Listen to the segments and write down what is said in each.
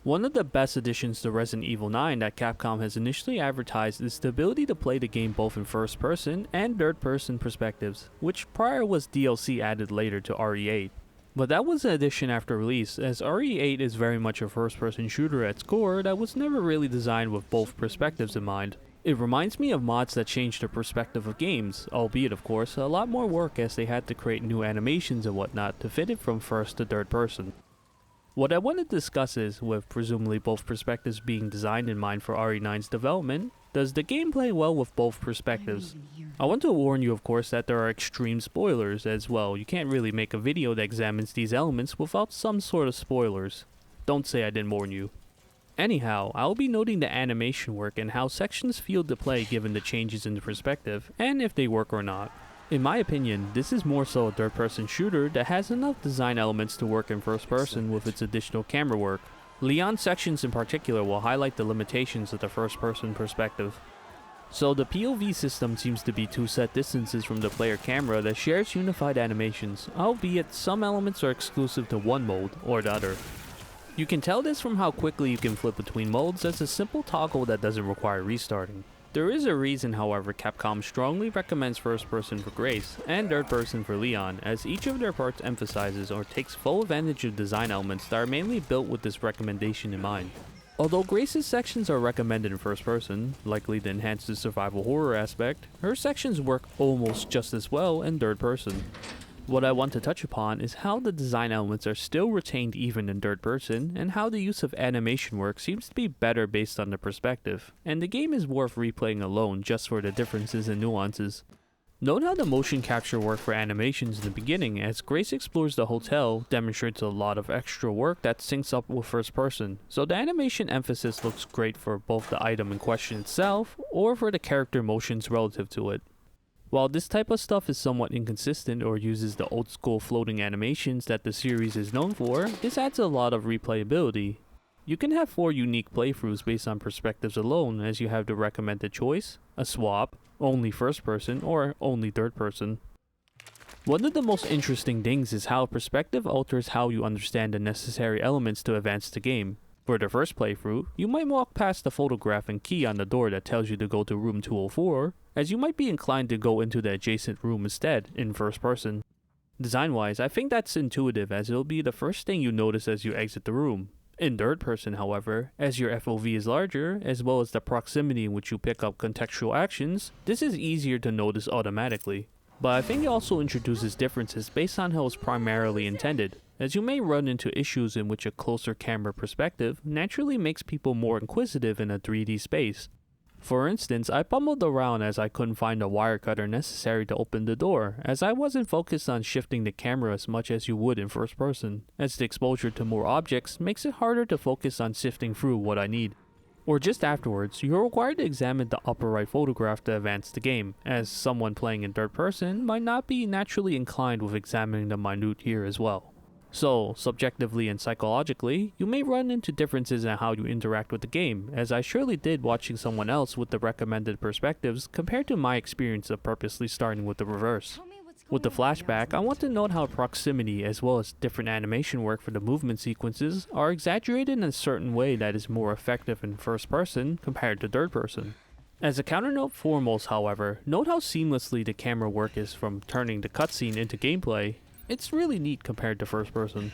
One of the best additions to Resident Evil 9 that Capcom has initially advertised is the ability to play the game both in first person and third person perspectives, which prior was DLC added later to RE8. But that was an addition after release, as RE8 is very much a first person shooter at its core that was never really designed with both perspectives in mind. It reminds me of mods that changed the perspective of games, albeit of course a lot more work as they had to create new animations and whatnot to fit it from first to third person. What I want to discuss is, with presumably both perspectives being designed in mind for RE9's development, does the game play well with both perspectives? I want to warn you of course that there are extreme spoilers as well. You can't really make a video that examines these elements without some sort of spoilers. Don't say I didn't warn you. Anyhow, I'll be noting the animation work and how sections feel to play given the changes in the perspective, and if they work or not. In my opinion, this is more so a third-person shooter that has enough design elements to work in first person with its additional camera work. Leon's sections in particular will highlight the limitations of the first-person perspective. So the POV system seems to be two set distances from the player camera that shares unified animations, albeit some elements are exclusive to one mode or the other. You can tell this from how quickly you can flip between modes as a simple toggle that doesn't require restarting. There is a reason, however, Capcom strongly recommends first person for Grace and third person for Leon, as each of their parts emphasizes or takes full advantage of design elements that are mainly built with this recommendation in mind. Although Grace's sections are recommended in first person, likely to enhance the survival horror aspect, her sections work almost just as well in third person. What I want to touch upon is how the design elements are still retained even in third person, and how the use of animation work seems to be better based on the perspective, and the game is worth replaying alone just for the differences and nuances. Note how the motion capture work for animations in the beginning as Grace explores the hotel demonstrates a lot of extra work that syncs up with first person, so the animation emphasis looks great for both the item in question itself or for the character motions relative to it. While this type of stuff is somewhat inconsistent or uses the old school floating animations that the series is known for, this adds a lot of replayability. You can have 4 unique playthroughs based on perspectives alone, as you have the recommended choice, a swap, only first person, or only third person. One of the most interesting things is how perspective alters how you understand the necessary elements to advance the game. For the first playthrough, you might walk past the photograph and key on the door that tells you to go to room 204, as you might be inclined to go into the adjacent room instead, in first person. Design-wise, I think that's intuitive as it'll be the first thing you notice as you exit the room. In third person, however, as your FOV is larger, as well as the proximity in which you pick up contextual actions, this is easier to notice automatically. But I think it also introduces differences based on how it's primarily intended, as you may run into issues in which a closer camera perspective naturally makes people more inquisitive in a 3D space. For instance, I bumbled around as I couldn't find the wire cutter necessary to open the door, as I wasn't focused on shifting the camera as much as you would in first person, as the exposure to more objects makes it harder to focus on sifting through what I need. Or just afterwards, you're required to examine the upper right photograph to advance the game, as someone playing in third person might not be naturally inclined with examining the minute here as well. So, subjectively and psychologically, you may run into differences in how you interact with the game, as I surely did watching someone else with the recommended perspectives compared to my experience of purposely starting with the reverse. With the flashback, I want to note how proximity as well as different animation work for the movement sequences are exaggerated in a certain way that is more effective in first person compared to third person. As a counter note foremost, however, note how seamlessly the camera work is from turning the cutscene into gameplay. It's really neat compared to first person.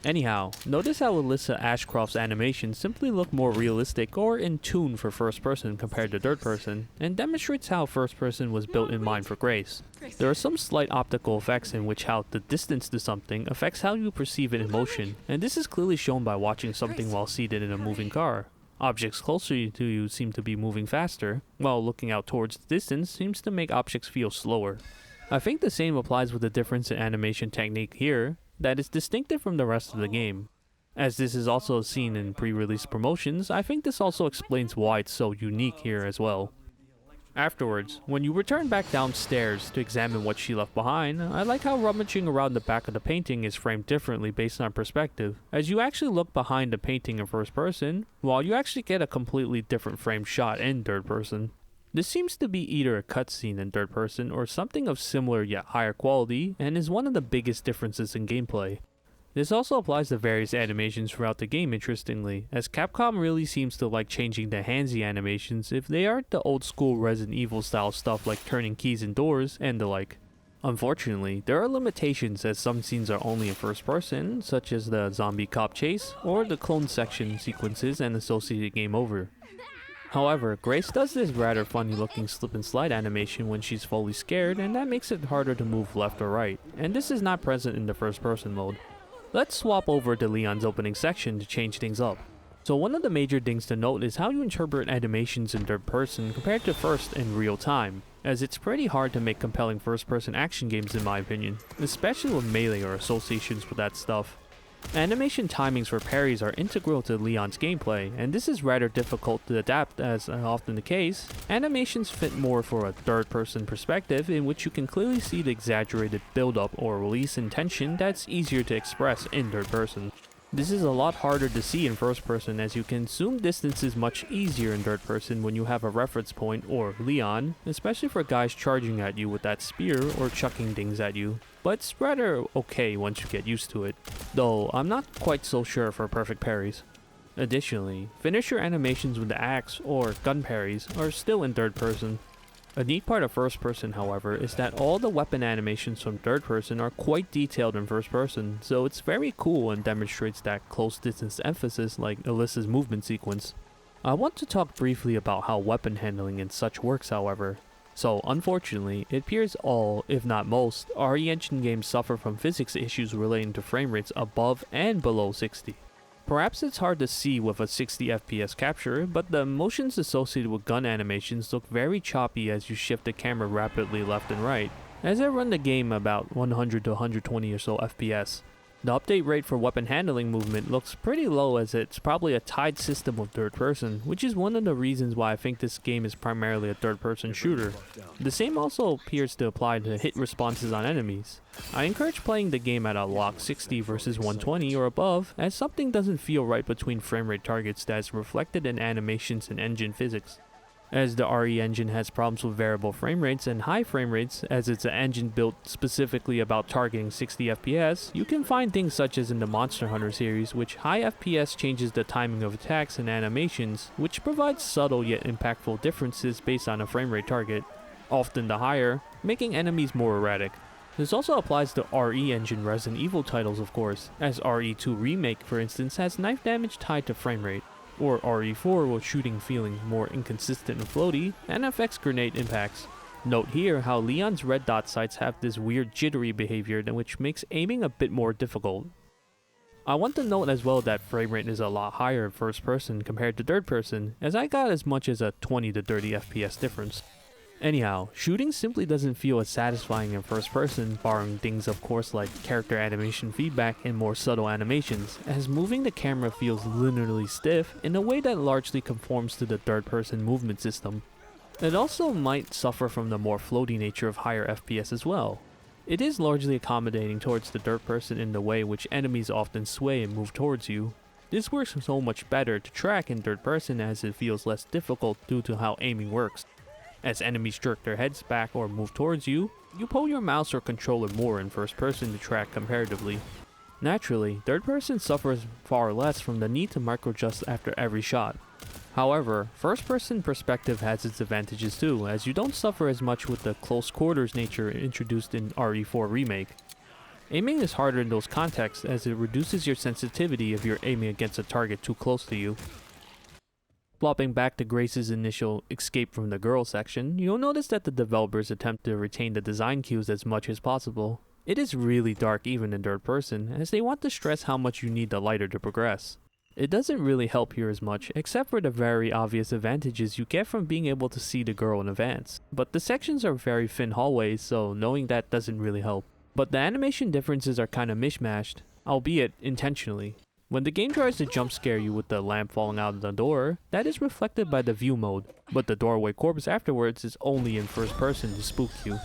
Anyhow, notice how Alyssa Ashcroft's animations simply look more realistic or in tune for first person compared to third person, and demonstrates how first person was built in mind for Grace. There are some slight optical effects in which how the distance to something affects how you perceive it in motion, and this is clearly shown by watching something while seated in a moving car. Objects closer to you seem to be moving faster, while looking out towards the distance seems to make objects feel slower. I think the same applies with the difference in animation technique here, that is distinctive from the rest of the game. As this is also seen in pre-release promotions, I think this also explains why it's so unique here as well. Afterwards, when you return back downstairs to examine what she left behind, I like how rummaging around the back of the painting is framed differently based on perspective, as you actually look behind the painting in first person, while you actually get a completely different framed shot in third person. This seems to be either a cutscene in third person or something of similar yet higher quality, and is one of the biggest differences in gameplay. This also applies to various animations throughout the game interestingly, as Capcom really seems to like changing the handsy animations if they aren't the old school Resident Evil style stuff like turning keys and doors and the like. Unfortunately, there are limitations as some scenes are only in first person, such as the zombie cop chase, or the clone section sequences and associated game over. However, Grace does this rather funny looking slip and slide animation when she's fully scared, and that makes it harder to move left or right, and this is not present in the first person mode. Let's swap over to Leon's opening section to change things up. So one of the major things to note is how you interpret animations in third person compared to first in real time, as it's pretty hard to make compelling first person action games in my opinion, especially with melee or associations with that stuff. Animation timings for parries are integral to Leon's gameplay, and this is rather difficult to adapt as often the case. Animations fit more for a third-person perspective in which you can clearly see the exaggerated build-up or release in tension that's easier to express in third person. This is a lot harder to see in first person as you can zoom distances much easier in third person when you have a reference point or Leon, especially for guys charging at you with that spear or chucking things at you. But it's rather okay once you get used to it, though I'm not quite so sure for perfect parries. Additionally, finisher animations with the axe or gun parries are still in third person. A neat part of first person, however, is that all the weapon animations from third person are quite detailed in first person, so it's very cool and demonstrates that close distance emphasis like Alyssa's movement sequence. I want to talk briefly about how weapon handling and such works, however. So unfortunately, it appears all, if not most, RE Engine games suffer from physics issues relating to frame rates above and below 60. Perhaps it's hard to see with a 60 FPS capture, but the motions associated with gun animations look very choppy as you shift the camera rapidly left and right, as I run the game about 100 to 120 or so FPS. The update rate for weapon handling movement looks pretty low as it's probably a tied system with third person, which is one of the reasons why I think this game is primarily a third person shooter. The same also appears to apply to hit responses on enemies. I encourage playing the game at a lock 60 versus 120 or above, as something doesn't feel right between frame rate targets that is reflected in animations and engine physics. As the RE engine has problems with variable frame rates and high frame rates, as it's an engine built specifically about targeting 60 FPS, you can find things such as in the Monster Hunter series, which high FPS changes the timing of attacks and animations, which provides subtle yet impactful differences based on a frame rate target, often the higher, making enemies more erratic. This also applies to RE engine Resident Evil titles of course, as RE2 Remake for instance has knife damage tied to frame rate, or RE4 with shooting feeling more inconsistent and floaty, and affects grenade impacts. Note here how Leon's red dot sights have this weird jittery behavior which makes aiming a bit more difficult. I want to note as well that frame rate is a lot higher in first person compared to third person, as I got as much as a 20 to 30 FPS difference. Anyhow, shooting simply doesn't feel as satisfying in first person, barring things of course like character animation feedback and more subtle animations, as moving the camera feels linearly stiff in a way that largely conforms to the third person movement system. It also might suffer from the more floaty nature of higher FPS as well. It is largely accommodating towards the third person in the way which enemies often sway and move towards you. This works so much better to track in third person as it feels less difficult due to how aiming works. As enemies jerk their heads back or move towards you, you pull your mouse or controller more in first person to track comparatively. Naturally, third person suffers far less from the need to micro-adjust after every shot. However, first person perspective has its advantages too, as you don't suffer as much with the close quarters nature introduced in RE4 Remake. Aiming is harder in those contexts as it reduces your sensitivity if you're aiming against a target too close to you. Flopping back to Grace's initial escape from the girl section, you'll notice that the developers attempt to retain the design cues as much as possible. It is really dark even in third person, as they want to stress how much you need the lighter to progress. It doesn't really help here as much, except for the very obvious advantages you get from being able to see the girl in advance. But the sections are very thin hallways, so knowing that doesn't really help. But the animation differences are kinda mishmashed, albeit intentionally. When the game tries to jump scare you with the lamp falling out of the door, that is reflected by the view mode, but the doorway corpse afterwards is only in first person to spook you.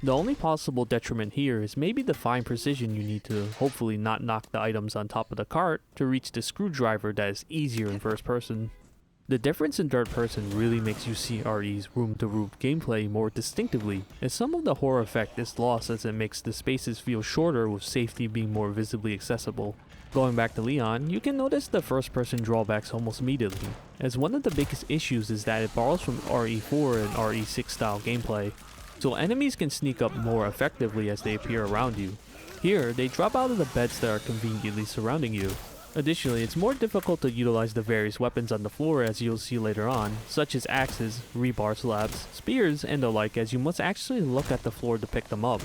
The only possible detriment here is maybe the fine precision you need to hopefully not knock the items on top of the cart to reach the screwdriver that is easier in first person. The difference in third person really makes you see RE's room-to-room gameplay more distinctively, as some of the horror effect is lost as it makes the spaces feel shorter with safety being more visibly accessible. Going back to Leon, you can notice the first person drawbacks almost immediately, as one of the biggest issues is that it borrows from RE4 and RE6 style gameplay, so enemies can sneak up more effectively as they appear around you. Here, they drop out of the beds that are conveniently surrounding you. Additionally, it's more difficult to utilize the various weapons on the floor as you'll see later on, such as axes, rebar slabs, spears, and the like, as you must actually look at the floor to pick them up.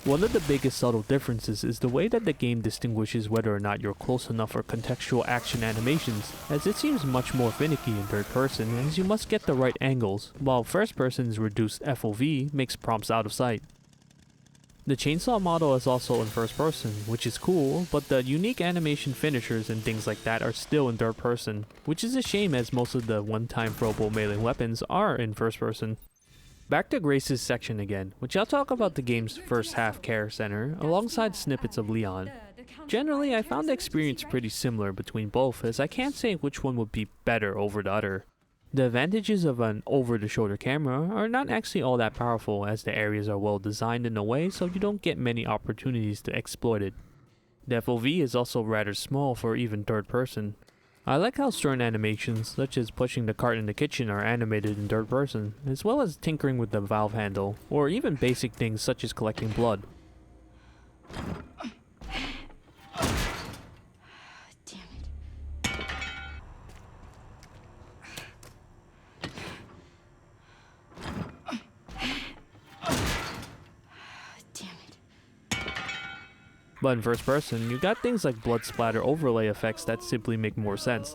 One of the biggest subtle differences is the way that the game distinguishes whether or not you're close enough for contextual action animations, as it seems much more finicky in third person as you must get the right angles, while first person's reduced FOV makes prompts out of sight. The chainsaw model is also in first person, which is cool, but the unique animation finishers and things like that are still in third person, which is a shame as most of the one-time throwable melee weapons are in first person. Back to Grace's section again, which I'll talk about the game's first half care center, alongside snippets of Leon. Generally, I found the experience pretty similar between both, as I can't say which one would be better over the other. The advantages of an over-the-shoulder camera are not actually all that powerful, as the areas are well designed in a way so you don't get many opportunities to exploit it. The FOV is also rather small for even third person. I like how certain animations, such as pushing the cart in the kitchen, are animated in third person, as well as tinkering with the valve handle, or even basic things such as collecting blood. But in first person, you got things like blood splatter overlay effects that simply make more sense.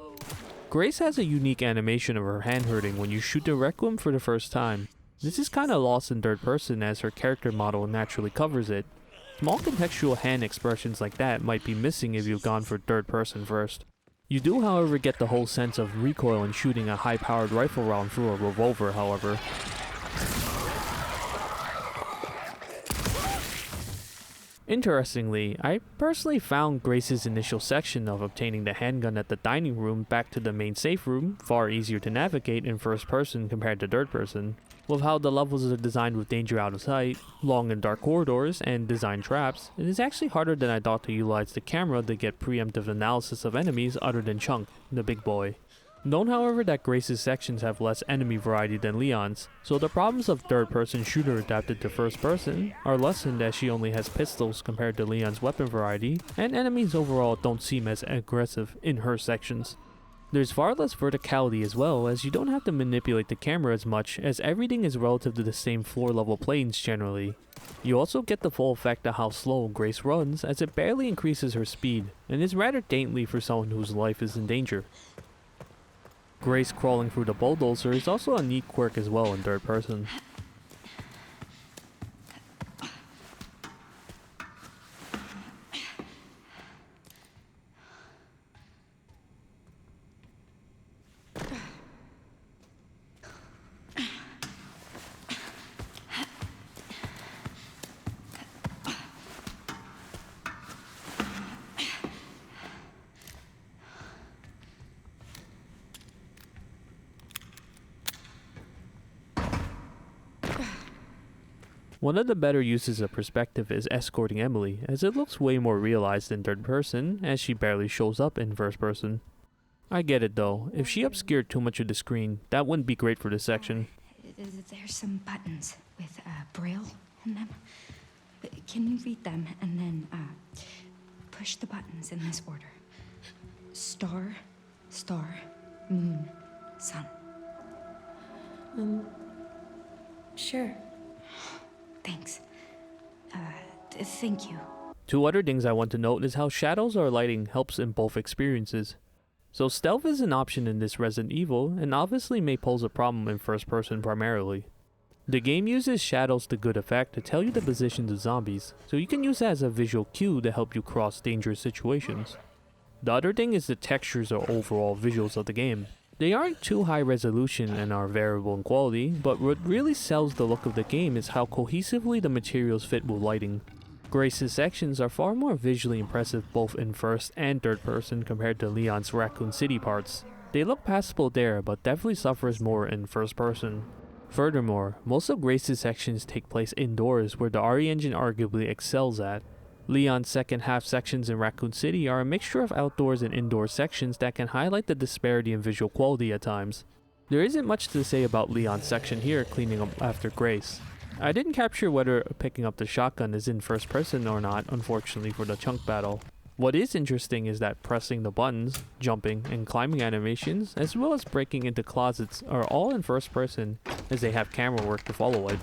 Grace has a unique animation of her hand hurting when you shoot the Requiem for the first time. This is kinda lost in third person as her character model naturally covers it. Small contextual hand expressions like that might be missing if you've gone for third person first. You do however get the whole sense of recoil in shooting a high powered rifle round through a revolver however. Interestingly, I personally found Grace's initial section of obtaining the handgun at the dining room back to the main safe room far easier to navigate in first person compared to third person. With how the levels are designed with danger out of sight, long and dark corridors, and design traps, it is actually harder than I thought to utilize the camera to get preemptive analysis of enemies other than Chunk, the big boy. Note however that Grace's sections have less enemy variety than Leon's, so the problems of third person shooter adapted to first person are lessened as she only has pistols compared to Leon's weapon variety, and enemies overall don't seem as aggressive in her sections. There's far less verticality as well, as you don't have to manipulate the camera as much as everything is relative to the same floor level planes generally. You also get the full effect of how slow Grace runs as it barely increases her speed, and is rather dainty for someone whose life is in danger. Grace crawling through the bulldozer is also a neat quirk as well in third person. One of the better uses of perspective is escorting Emily, as it looks way more realized in third person, as she barely shows up in first person. I get it though, if she obscured too much of the screen, that wouldn't be great for this section. There's some buttons with braille in them. Can you read them and then push the buttons in this order? Star, star, moon, sun. Sure. Thanks. Thank you. Two other things I want to note is how shadows or lighting helps in both experiences. So stealth is an option in this Resident Evil, and obviously may pose a problem in first person primarily. The game uses shadows to good effect to tell you the positions of zombies, so you can use that as a visual cue to help you cross dangerous situations. The other thing is the textures or overall visuals of the game. They aren't too high resolution and are variable in quality, but what really sells the look of the game is how cohesively the materials fit with lighting. Grace's sections are far more visually impressive both in first and third person compared to Leon's Raccoon City parts. They look passable there, but definitely suffers more in first person. Furthermore, most of Grace's sections take place indoors, where the RE engine arguably excels at. Leon's second half sections in Raccoon City are a mixture of outdoors and indoor sections that can highlight the disparity in visual quality at times. There isn't much to say about Leon's section here cleaning up after Grace. I didn't capture whether picking up the shotgun is in first person or not, unfortunately, for the chunk battle. What is interesting is that pressing the buttons, jumping, and climbing animations, as well as breaking into closets, are all in first person, as they have camera work to follow it.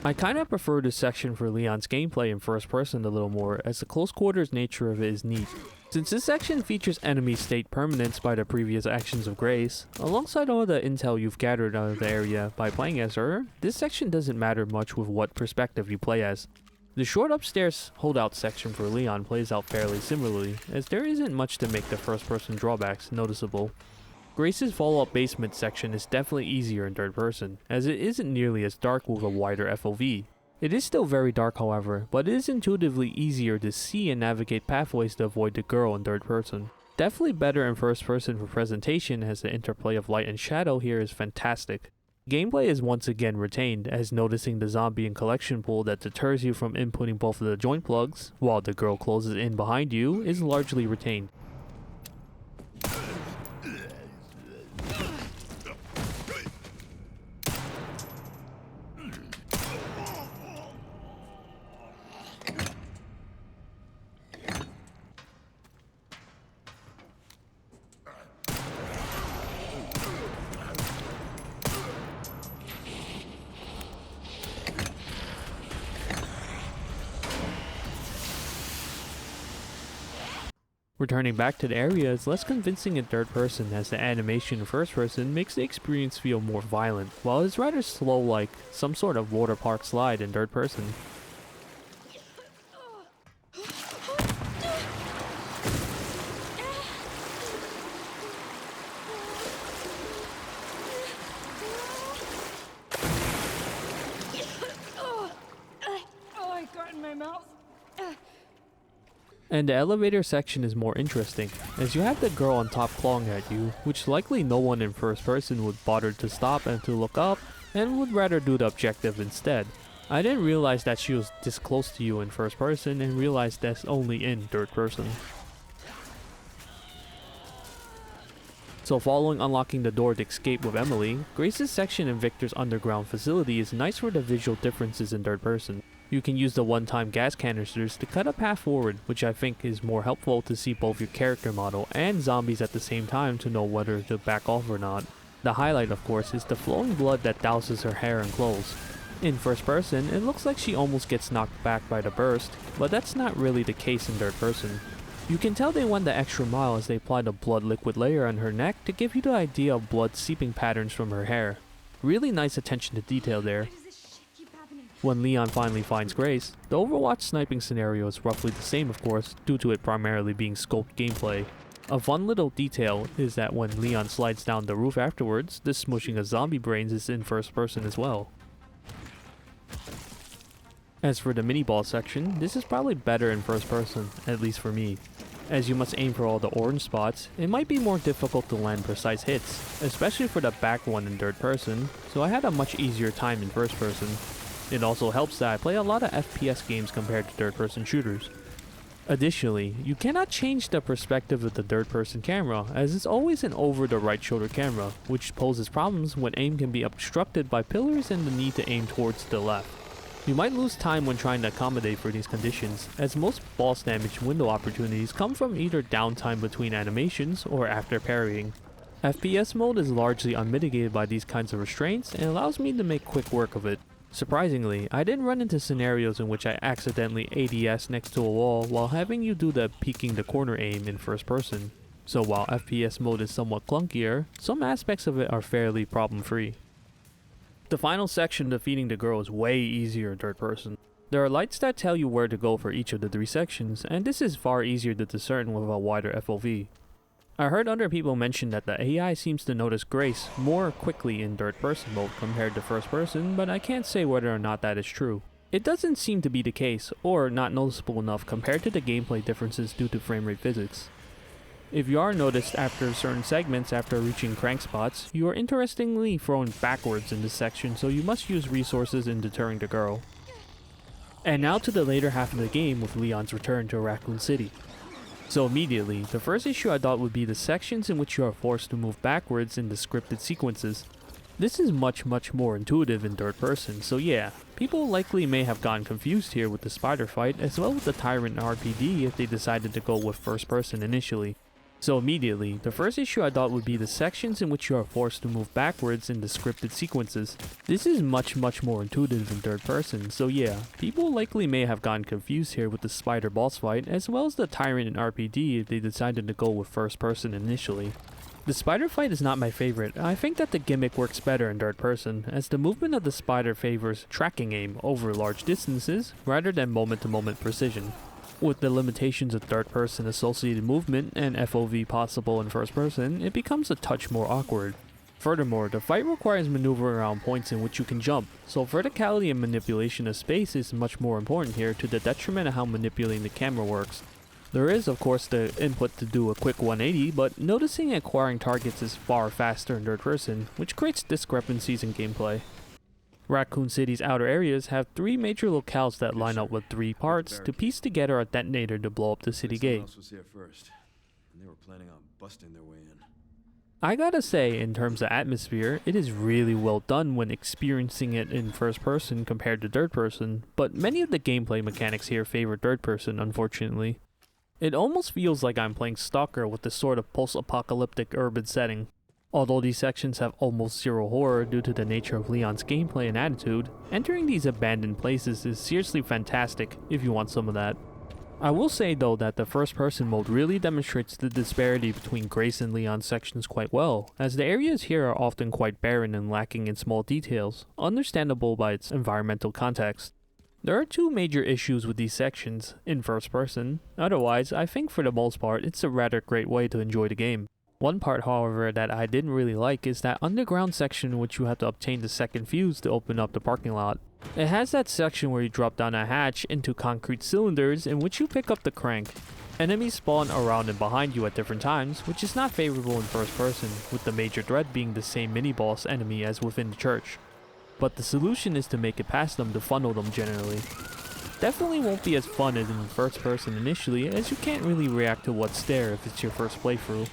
I kinda prefer this section for Leon's gameplay in first person a little more, as the close quarters nature of it is neat. Since this section features enemy state permanence by the previous actions of Grace, alongside all the intel you've gathered out of the area by playing as her, this section doesn't matter much with what perspective you play as. The short upstairs holdout section for Leon plays out fairly similarly, as there isn't much to make the first person drawbacks noticeable. Grace's follow-up basement section is definitely easier in third person, as it isn't nearly as dark with a wider FOV. It is still very dark however, but it is intuitively easier to see and navigate pathways to avoid the girl in third person. Definitely better in first person for presentation, as the interplay of light and shadow here is fantastic. Gameplay is once again retained, as noticing the zombie and collection pool that deters you from inputting both of the joint plugs, while the girl closes in behind you, is largely retained. Returning back to the area is less convincing in third person, as the animation in first person makes the experience feel more violent, while it's rather slow like some sort of water park slide in third person. Oh, I got in my mouth. And the elevator section is more interesting, as you have the girl on top clawing at you, which likely no one in first person would bother to stop and to look up, and would rather do the objective instead. I didn't realize that she was this close to you in first person, and realized that's only in third person. So following unlocking the door to escape with Emily, Grace's section in Victor's underground facility is nice for the visual differences in third person. You can use the one-time gas canisters to cut a path forward, which I think is more helpful to see both your character model and zombies at the same time to know whether to back off or not. The highlight, of course, is the flowing blood that douses her hair and clothes. In first person, it looks like she almost gets knocked back by the burst, but that's not really the case in third person. You can tell they went the extra mile as they applied a blood liquid layer on her neck to give you the idea of blood seeping patterns from her hair. Really nice attention to detail there. When Leon finally finds Grace, the Overwatch sniping scenario is roughly the same of course, due to it primarily being scoped gameplay. A fun little detail is that when Leon slides down the roof afterwards, the smushing of zombie brains is in first person as well. As for the mini-ball section, this is probably better in first person, at least for me. As you must aim for all the orange spots, it might be more difficult to land precise hits, especially for the back one in third person, so I had a much easier time in first person. It also helps that I play a lot of FPS games compared to third-person shooters. Additionally, you cannot change the perspective of the third-person camera, as it's always an over-the-right-shoulder camera, which poses problems when aim can be obstructed by pillars and the need to aim towards the left. You might lose time when trying to accommodate for these conditions, as most boss damage window opportunities come from either downtime between animations or after parrying. FPS mode is largely unmitigated by these kinds of restraints and allows me to make quick work of it. Surprisingly, I didn't run into scenarios in which I accidentally ADS next to a wall while having you do the peeking the corner aim in first person. So while FPS mode is somewhat clunkier, some aspects of it are fairly problem-free. The final section, defeating the girl, is way easier in third person. There are lights that tell you where to go for each of the 3 sections, and this is far easier to discern with a wider FOV. I heard other people mention that the AI seems to notice Grace more quickly in third person mode compared to first person, but I can't say whether or not that is true. It doesn't seem to be the case, or not noticeable enough compared to the gameplay differences due to frame rate physics. If you are noticed after certain segments after reaching crank spots, you are interestingly thrown backwards in this section, so you must use resources in deterring the girl. And now to the later half of the game with Leon's return to Raccoon City. So immediately, the first issue I thought would be the sections in which you are forced to move backwards in the scripted sequences. This is much more intuitive in third person, so yeah, people likely may have gotten confused here with the spider fight as well as the Tyrant RPD if they decided to go with first person initially. So immediately, the first issue I thought would be the sections in which you are forced to move backwards in the scripted sequences. This is much more intuitive in third person, so yeah, people likely may have gotten confused here with the spider boss fight as well as the Tyrant in RPD if they decided to go with first person initially. The spider fight is not my favorite. I think that the gimmick works better in third person, as the movement of the spider favors tracking aim over large distances rather than moment-to-moment precision. With the limitations of third person associated movement and FOV possible in first person, it becomes a touch more awkward. Furthermore, the fight requires maneuvering around points in which you can jump, so verticality and manipulation of space is much more important here to the detriment of how manipulating the camera works. There is of course the input to do a quick 180, but noticing and acquiring targets is far faster in third person, which creates discrepancies in gameplay. Raccoon City's outer areas have 3 major locales that line up with 3 parts to piece together a detonator to blow up the city gate. I gotta say, in terms of atmosphere, it is really well done when experiencing it in first person compared to third person, but many of the gameplay mechanics here favor third person, unfortunately. It almost feels like I'm playing Stalker with this sort of post-apocalyptic urban setting. Although these sections have almost zero horror due to the nature of Leon's gameplay and attitude, entering these abandoned places is seriously fantastic if you want some of that. I will say though that the first person mode really demonstrates the disparity between Grace and Leon's sections quite well, as the areas here are often quite barren and lacking in small details, understandable by its environmental context. There are 2 major issues with these sections in first person, otherwise I think for the most part it's a rather great way to enjoy the game. One part, however, that I didn't really like is that underground section in which you have to obtain the second fuse to open up the parking lot. It has that section where you drop down a hatch into concrete cylinders in which you pick up the crank. Enemies spawn around and behind you at different times, which is not favorable in first person, with the major threat being the same mini-boss enemy as within the church. But the solution is to make it past them to funnel them generally. Definitely won't be as fun as in first person initially, as you can't really react to what's there if it's your first playthrough.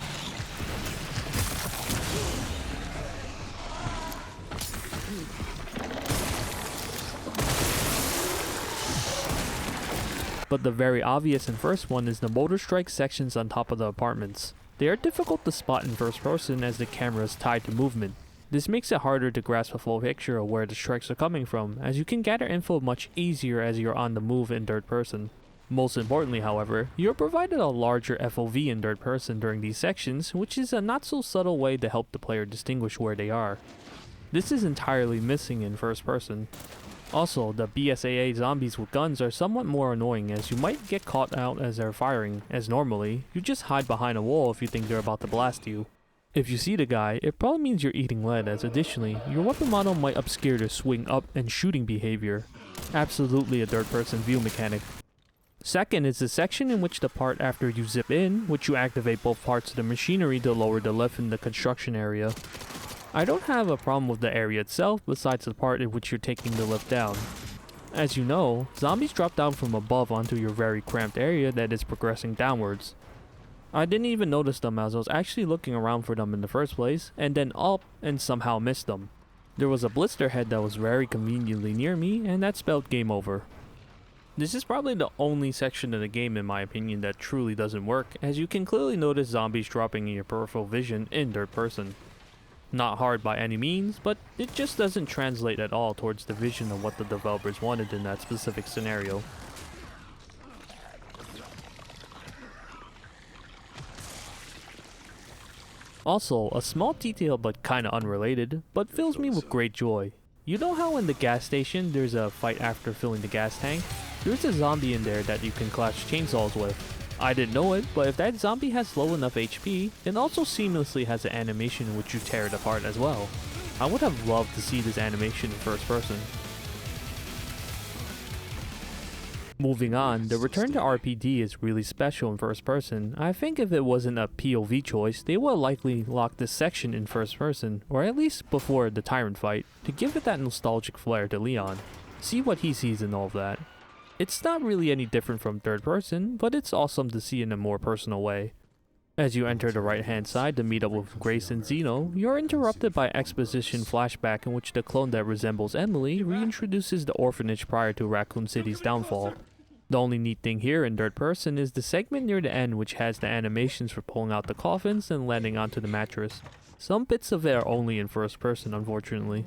But the very obvious and first one is the motor strike sections on top of the apartments. They are difficult to spot in first person as the camera is tied to movement. This makes it harder to grasp a full picture of where the strikes are coming from, as you can gather info much easier as you're on the move in third person. Most importantly, however, you are provided a larger FOV in third person during these sections, which is a not so subtle way to help the player distinguish where they are. This is entirely missing in first person. Also, the BSAA zombies with guns are somewhat more annoying, as you might get caught out as they're firing, as normally, you just hide behind a wall if you think they're about to blast you. If you see the guy, it probably means you're eating lead, as additionally, your weapon model might obscure their swing up and shooting behavior. Absolutely a third person view mechanic. Second is the section in which the part after you zip in, which you activate both parts of the machinery to lower the lift in the construction area. I don't have a problem with the area itself besides the part in which you're taking the lift down. As you know, zombies drop down from above onto your very cramped area that is progressing downwards. I didn't even notice them as I was actually looking around for them in the first place, and then up and somehow missed them. There was a blister head that was very conveniently near me, and that spelled game over. This is probably the only section of the game in my opinion that truly doesn't work, as you can clearly notice zombies dropping in your peripheral vision in third person. Not hard by any means, but it just doesn't translate at all towards the vision of what the developers wanted in that specific scenario. Also, a small detail but kinda unrelated, but fills me with great joy. You know how in the gas station there's a fight after filling the gas tank? There's a zombie in there that you can clash chainsaws with. I didn't know it, but if that zombie has low enough HP, it also seamlessly has an animation in which you tear it apart as well. I would have loved to see this animation in first person. Moving on, the return to RPD is really special in first person. I think if it wasn't a POV choice, they would likely lock this section in first person, or at least before the Tyrant fight, to give it that nostalgic flair to Leon. See what he sees in all of that. It's not really any different from third person, but it's awesome to see in a more personal way. As you enter the right hand side to meet up with Grace and Zeno, you're interrupted by exposition flashback in which the clone that resembles Emily reintroduces the orphanage prior to Raccoon City's downfall. The only neat thing here in third person is the segment near the end which has the animations for pulling out the coffins and landing onto the mattress. Some bits of it are only in first person, unfortunately.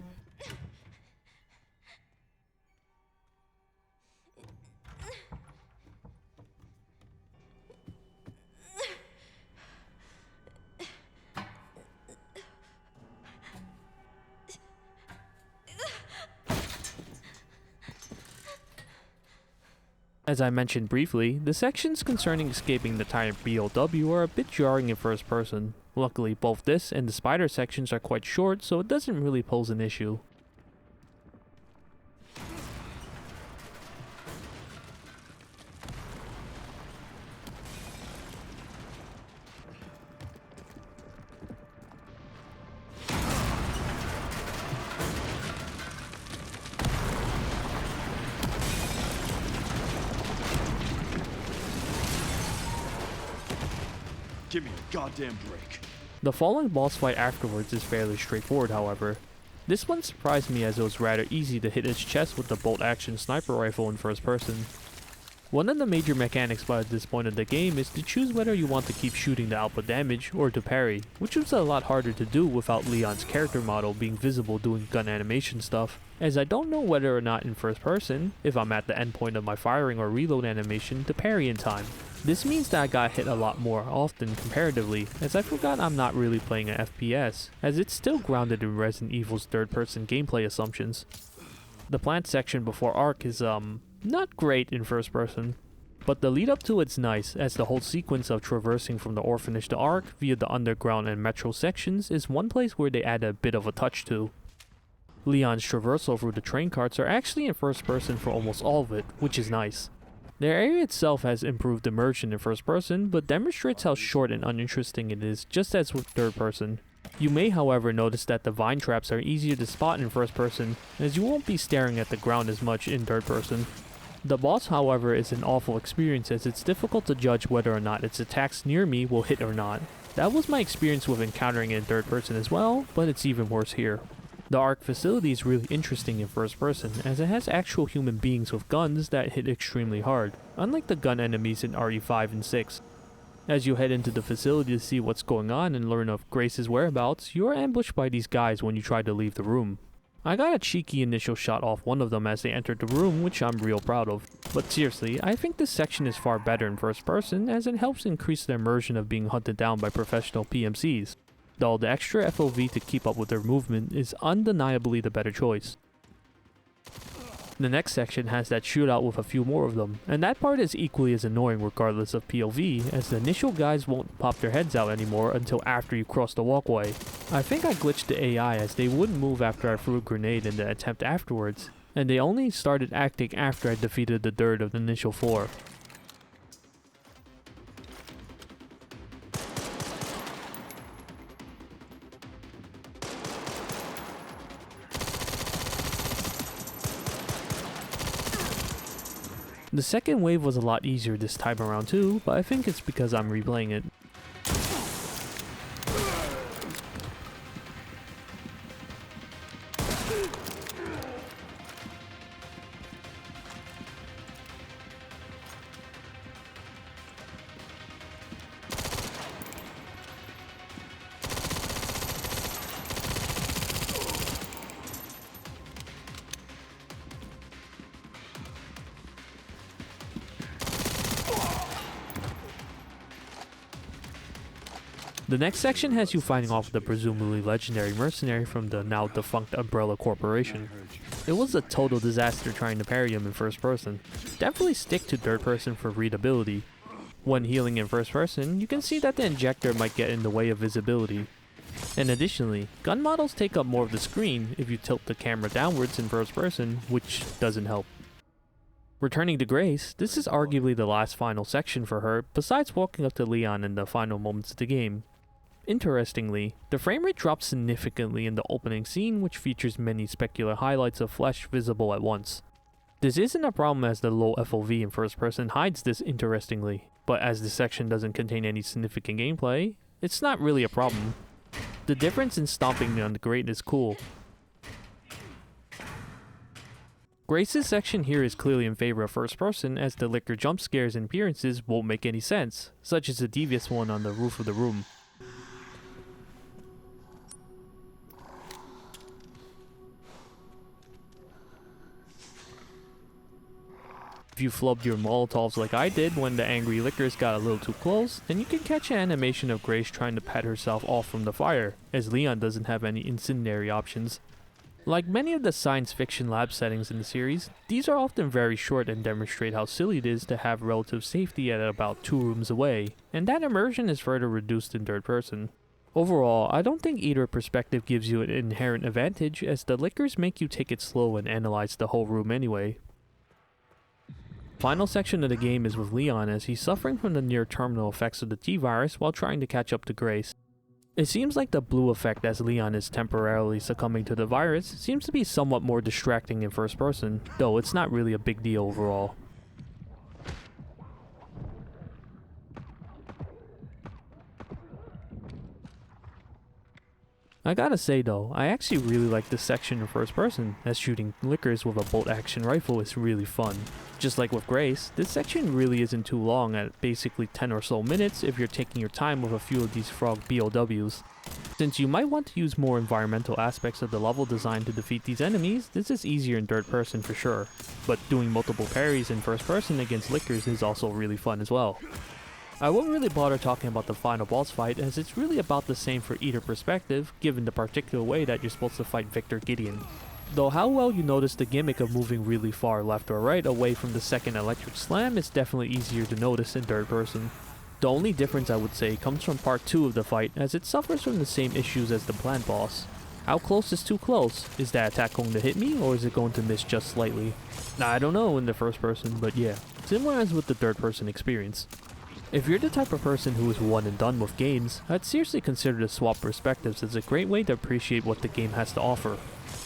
As I mentioned briefly, the sections concerning escaping the Tyrant BOW are a bit jarring in first person. Luckily, both this and the spider sections are quite short, so it doesn't really pose an issue. Give me a goddamn break. The following boss fight afterwards is fairly straightforward, however. This one surprised me as it was rather easy to hit its chest with the bolt action sniper rifle in first person. One of the major mechanics by this point of the game is to choose whether you want to keep shooting the output damage or to parry, which was a lot harder to do without Leon's character model being visible doing gun animation stuff, as I don't know whether or not in first person, if I'm at the endpoint of my firing or reload animation, to parry in time. This means that I got hit a lot more often comparatively, as I forgot I'm not really playing an FPS, as it's still grounded in Resident Evil's third person gameplay assumptions. The plant section before Arc is not great in first person, but the lead up to it's nice, as the whole sequence of traversing from the orphanage to Arc via the underground and metro sections is one place where they add a bit of a touch to. Leon's traversal through the train carts are actually in first person for almost all of it, which is nice. The area itself has improved immersion in first person, but demonstrates how short and uninteresting it is, just as with third person. You may however notice that the vine traps are easier to spot in first person, as you won't be staring at the ground as much in third person. The boss however is an awful experience, as it's difficult to judge whether or not its attacks near me will hit or not. That was my experience with encountering it in third person as well, but it's even worse here. The Arc facility is really interesting in first person, as it has actual human beings with guns that hit extremely hard, unlike the gun enemies in RE5 and 6. As you head into the facility to see what's going on and learn of Grace's whereabouts, you are ambushed by these guys when you try to leave the room. I got a cheeky initial shot off one of them as they entered the room, which I'm real proud of. But seriously, I think this section is far better in first person, as it helps increase the immersion of being hunted down by professional PMCs. Though the extra FOV to keep up with their movement is undeniably the better choice. The next section has that shootout with a few more of them, and that part is equally as annoying regardless of POV, as the initial guys won't pop their heads out anymore until after you cross the walkway. I think I glitched the AI as they wouldn't move after I threw a grenade in the attempt afterwards, and they only started acting after I defeated the third of the initial 4. The second wave was a lot easier this time around too, but I think it's because I'm replaying it. The next section has you fighting off the presumably legendary mercenary from the now defunct Umbrella Corporation. It was a total disaster trying to parry him in first person. Definitely stick to third person for readability. When healing in first person, you can see that the injector might get in the way of visibility. And additionally, gun models take up more of the screen if you tilt the camera downwards in first person, which doesn't help. Returning to Grace, this is arguably the last final section for her, besides walking up to Leon in the final moments of the game. Interestingly, the frame rate drops significantly in the opening scene, which features many specular highlights of flesh visible at once. This isn't a problem as the low FOV in first person hides this interestingly, but as this section doesn't contain any significant gameplay, it's not really a problem. The difference in stomping on the grate is cool. Grace's section here is clearly in favor of first person, as the liquor jump scares and appearances won't make any sense, such as the devious one on the roof of the room. If you flubbed your Molotovs like I did when the angry liquors got a little too close, then you can catch an animation of Grace trying to pat herself off from the fire, as Leon doesn't have any incendiary options. Like many of the science fiction lab settings in the series, these are often very short and demonstrate how silly it is to have relative safety at about 2 rooms away, and that immersion is further reduced in third person. Overall, I don't think either perspective gives you an inherent advantage, as the liquors make you take it slow and analyze the whole room anyway. Final section of the game is with Leon as he's suffering from the near terminal effects of the T-virus while trying to catch up to Grace. It seems like the blue effect as Leon is temporarily succumbing to the virus seems to be somewhat more distracting in first person, though it's not really a big deal overall. I gotta say though, I actually really like this section in first person, as shooting liquors with a bolt action rifle is really fun. Just like with Grace, this section really isn't too long at basically 10 or so minutes if you're taking your time with a few of these frog BOWs. Since you might want to use more environmental aspects of the level design to defeat these enemies, this is easier in third person for sure, but doing multiple parries in first person against liquors is also really fun as well. I won't really bother talking about the final boss fight as it's really about the same for either perspective, given the particular way that you're supposed to fight Victor Gideon. Though how well you notice the gimmick of moving really far left or right away from the second electric slam is definitely easier to notice in third person. The only difference I would say comes from part 2 of the fight, as it suffers from the same issues as the plant boss. How close is too close? Is that attack going to hit me, or is it going to miss just slightly? I don't know in the first person, but yeah, similar as with the third person experience. If you're the type of person who is one and done with games, I'd seriously consider the swap perspectives as a great way to appreciate what the game has to offer.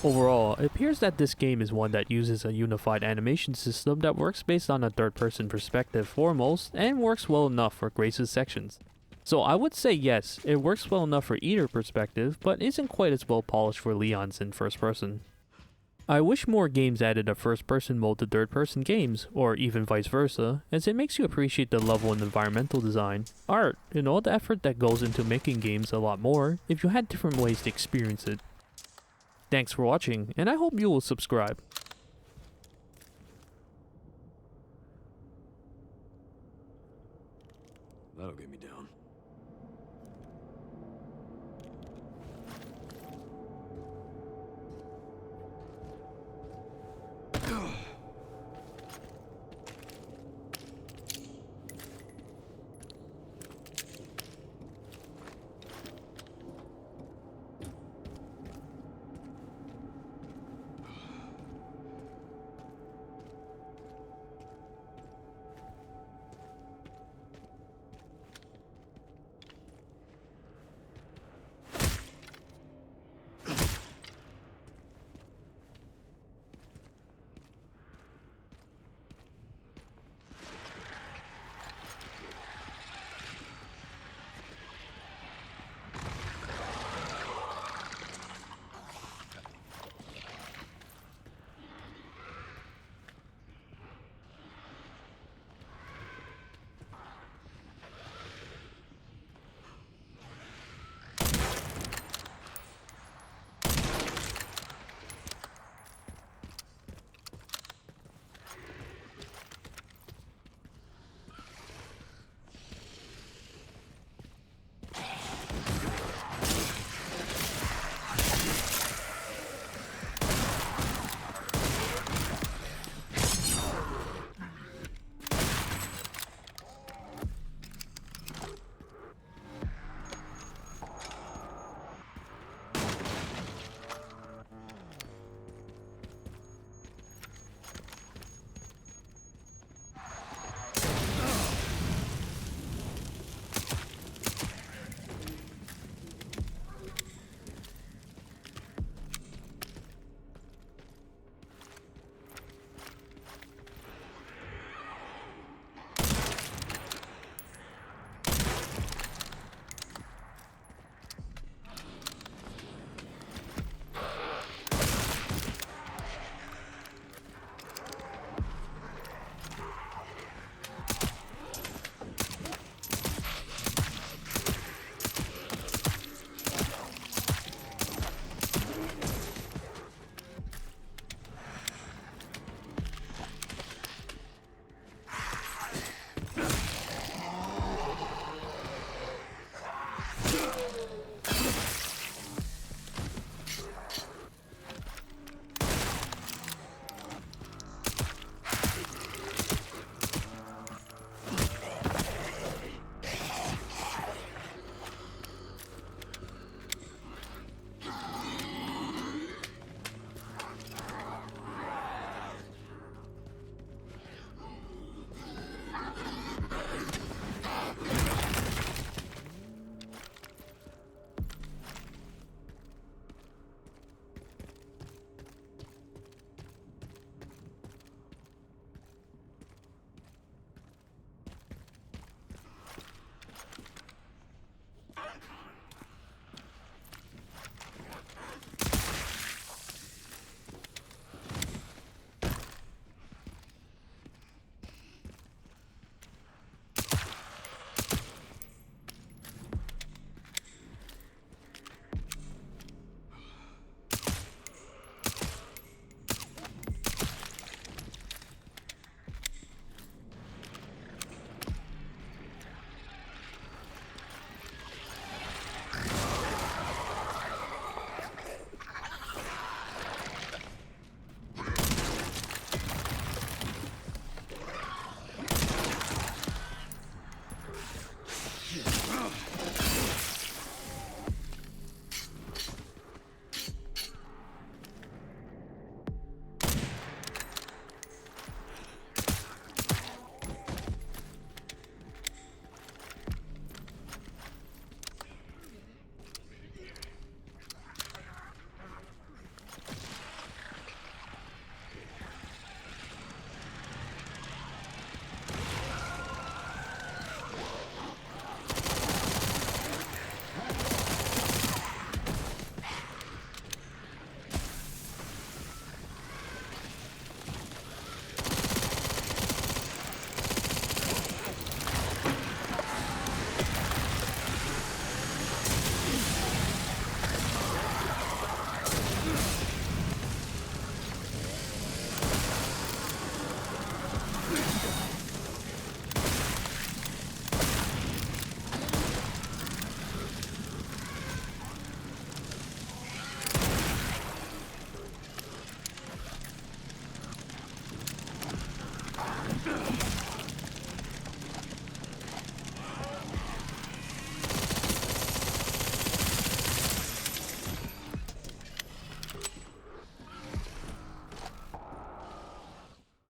Overall, it appears that this game is one that uses a unified animation system that works based on a third-person perspective foremost, and works well enough for Grace's sections. So I would say yes, it works well enough for either perspective, but isn't quite as well polished for Leon's in first person. I wish more games added a first-person mode to third-person games, or even vice versa, as it makes you appreciate the level and environmental design, art, and all the effort that goes into making games a lot more if you had different ways to experience it. Thanks for watching, and I hope you will subscribe.